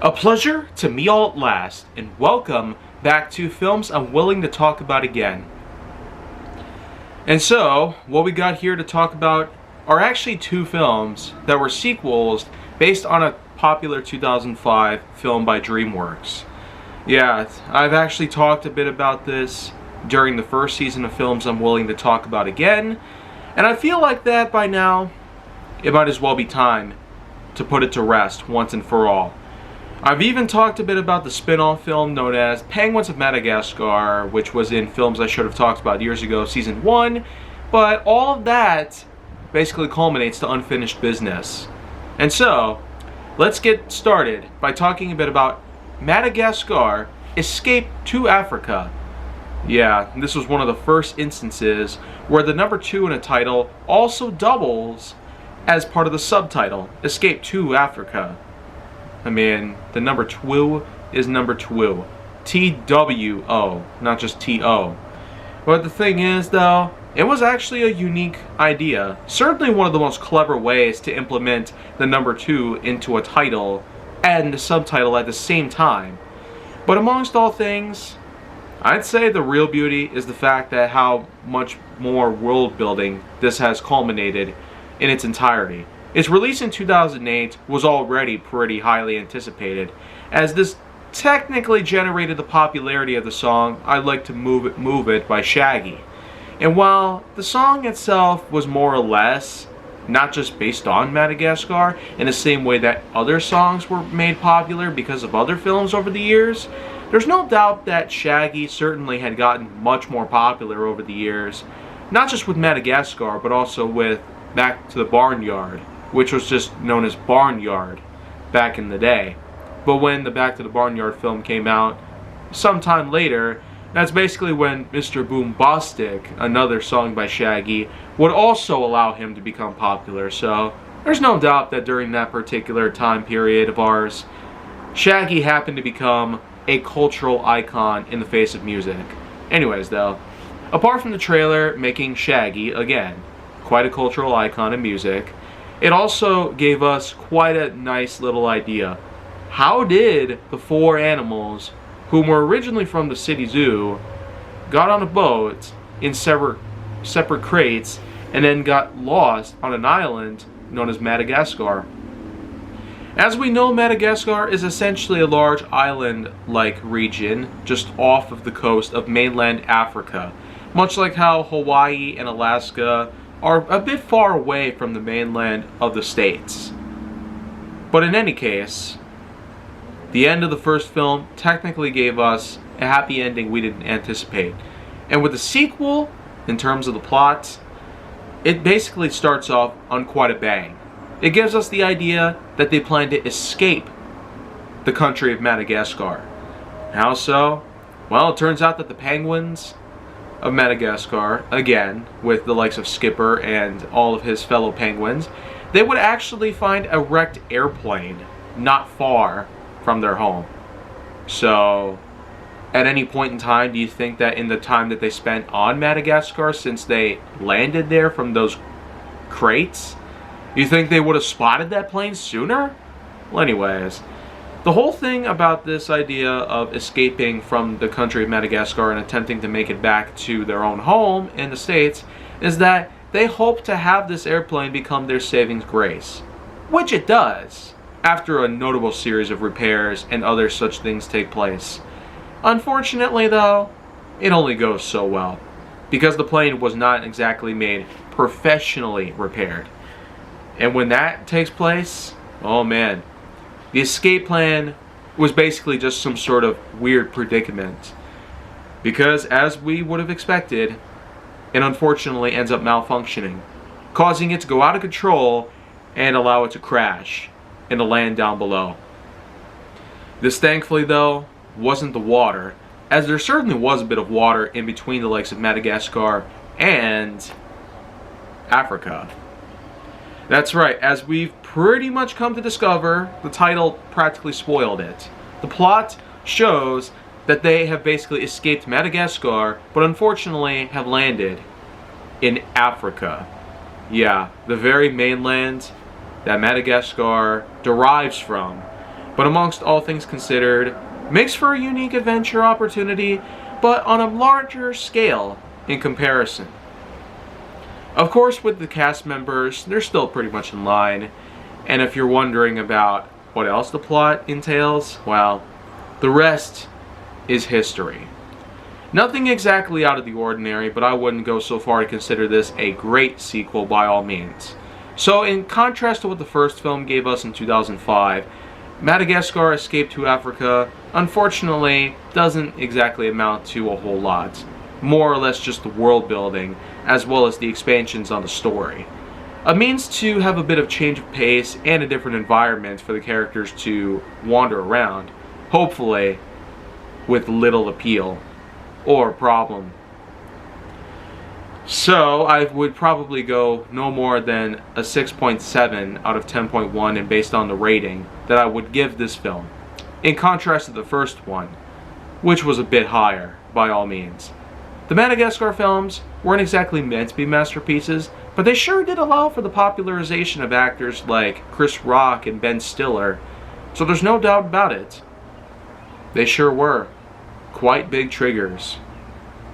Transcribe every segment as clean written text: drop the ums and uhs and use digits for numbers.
A pleasure to meet all at last, and welcome back to Films I'm Willing to Talk About Again. And so, what we got here to talk about are actually two films that were sequels based on a popular 2005 film by DreamWorks. Yeah, I've actually talked a bit about this during the first season of Films I'm Willing to Talk About Again, and I feel like that by now, it might as well be time to put it to rest once and for all. I've even talked a bit about the spin-off film known as Penguins of Madagascar, which was in Films I Should Have Talked About years ago, Season 1, but all of that basically culminates to unfinished business. And so, let's get started by talking a bit about Madagascar, Escape to Africa. Yeah, this was one of the first instances where the number 2 in a title also doubles as part of the subtitle, Escape to Africa. I mean, the number 2 is number 2. T-W-O, not just T-O. But the thing is, though, it was actually a unique idea. Certainly one of the most clever ways to implement the number 2 into a title and the subtitle at the same time. But amongst all things, I'd say the real beauty is the fact that how much more world building this has culminated in its entirety. Its release in 2008 was already pretty highly anticipated, as this technically generated the popularity of the song I'd Like to Move It by Shaggy. And while the song itself was more or less not just based on Madagascar in the same way that other songs were made popular because of other films over the years, there's no doubt that Shaggy certainly had gotten much more popular over the years, not just with Madagascar but also with Back to the Barnyard, which was just known as Barnyard back in the day. But when the Back to the Barnyard film came out sometime later, that's basically when Mr. Boombastic, another song by Shaggy, would also allow him to become popular. So there's no doubt that during that particular time period of ours, Shaggy happened to become a cultural icon in the face of music. Anyways though, apart from the trailer making Shaggy, again, quite a cultural icon in music, it also gave us quite a nice little idea. How did the 4 animals, whom were originally from the city zoo, got on a boat in separate crates and then got lost on an island known as Madagascar? As we know, Madagascar is essentially a large island-like region just off of the coast of mainland Africa, much like how Hawaii and Alaska are a bit far away from the mainland of the States. But in any case, the end of the first film technically gave us a happy ending we didn't anticipate. And with the sequel, in terms of the plot, it basically starts off on quite a bang. It gives us the idea that they plan to escape the country of Madagascar. How so? Well, it turns out that the penguins of Madagascar, again, with the likes of Skipper and all of his fellow penguins, they would actually find a wrecked airplane not far from their home. So, at any point in time, do you think that in the time that they spent on Madagascar, since they landed there from those crates, you think they would have spotted that plane sooner? Well, anyways, the whole thing about this idea of escaping from the country of Madagascar and attempting to make it back to their own home in the States is that they hope to have this airplane become their saving grace. Which it does, after a notable series of repairs and other such things take place. Unfortunately though, it only goes so well, because the plane was not exactly made professionally repaired. And when that takes place, oh man, the escape plan was basically just some sort of weird predicament. Because, as we would have expected, it unfortunately ends up malfunctioning, causing it to go out of control and allow it to crash and to land down below. This, thankfully, though, wasn't the water, as there certainly was a bit of water in between the likes of Madagascar and Africa. That's right, as we've pretty much come to discover, the title practically spoiled it. The plot shows that they have basically escaped Madagascar, but unfortunately have landed in Africa. Yeah, the very mainland that Madagascar derives from. but amongst all things considered, makes for a unique adventure opportunity, but on a larger scale in comparison. Of course, with the cast members, they're still pretty much in line, and if you're wondering about what else the plot entails, well, the rest is history. Nothing exactly out of the ordinary, but I wouldn't go so far to consider this a great sequel by all means. So in contrast to what the first film gave us in 2005, Madagascar Escape to Africa unfortunately doesn't exactly amount to a whole lot. More or less just the world building, as well as the expansions on the story. A means to have a bit of change of pace and a different environment for the characters to wander around, hopefully with little appeal or problem. So I would probably go no more than a 6.7 out of 10.1, and based on the rating that I would give this film, in contrast to the first one, which was a bit higher by all means. The Madagascar films weren't exactly meant to be masterpieces, but they sure did allow for the popularization of actors like Chris Rock and Ben Stiller, so there's no doubt about it. They sure were quite big triggers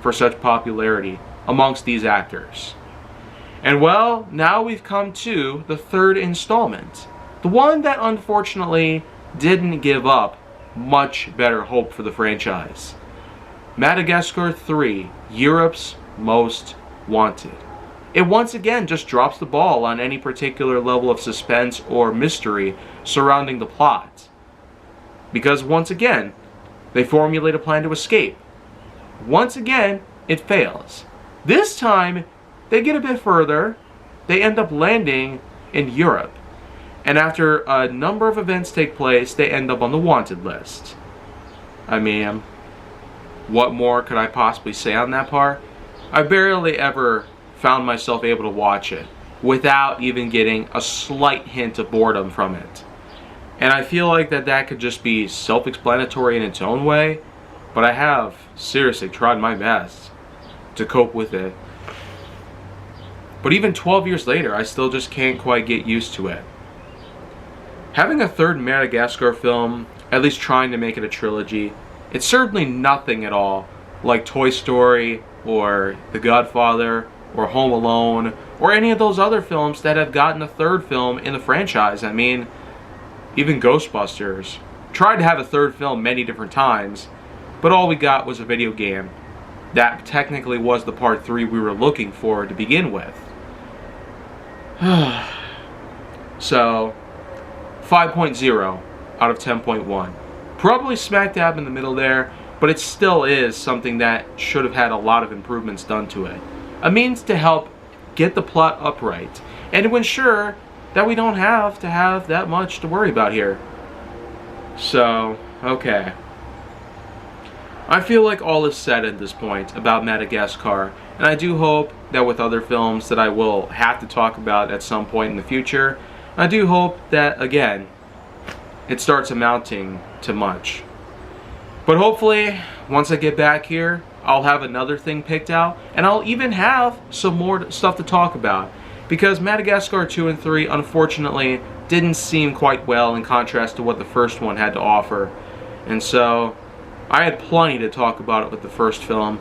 for such popularity amongst these actors. And well, now we've come to the third installment, the one that unfortunately didn't give up much better hope for the franchise. Madagascar 3, Europe's Most Wanted. It once again just drops the ball on any particular level of suspense or mystery surrounding the plot. Because once again, they formulate a plan to escape. Once again, it fails. This time, they get a bit further. They end up landing in Europe. And after a number of events take place, they end up on the wanted list. I mean, what more could I possibly say on that part? I barely ever found myself able to watch it without even getting a slight hint of boredom from it. And I feel like that could just be self-explanatory in its own way, but I have seriously tried my best to cope with it. But even 12 years later, I still just can't quite get used to it. Having a third Madagascar film, at least trying to make it a trilogy, it's certainly nothing at all like Toy Story or The Godfather or Home Alone or any of those other films that have gotten a third film in the franchise. I mean, even Ghostbusters tried to have a third film many different times, but all we got was a video game. That technically was the part 3 we were looking for to begin with. So, 5.0 out of 10.1. Probably smack dab in the middle there, but it still is something that should have had a lot of improvements done to it. A means to help get the plot upright, and to ensure that we don't have to have that much to worry about here. So, okay. I feel like all is said at this point about Madagascar, and I do hope that with other films that I will have to talk about at some point in the future, I do hope that, again, it starts amounting to much. But hopefully, once I get back here, I'll have another thing picked out, and I'll even have some more stuff to talk about. Because Madagascar 2 and 3, unfortunately, didn't seem quite well in contrast to what the first one had to offer. And so, I had plenty to talk about it with the first film.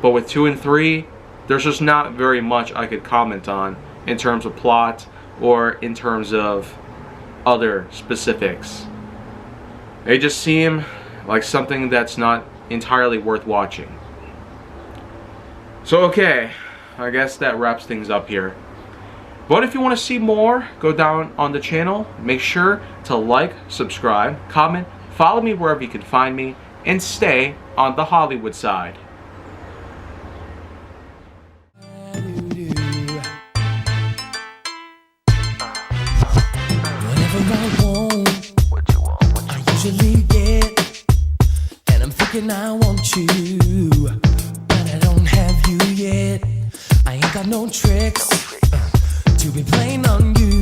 But with 2 and 3, there's just not very much I could comment on in terms of plot or in terms of other specifics. They just seem like something that's not entirely worth watching. So okay, I guess that wraps things up here. But if you want to see more, go down on the channel. Make sure to like, subscribe, comment, follow me wherever you can find me, and stay on the Hollywood side. Whatever I want, I usually get, and I'm thinking I want you, but I don't have you yet. I ain't got no tricks to be playing on you.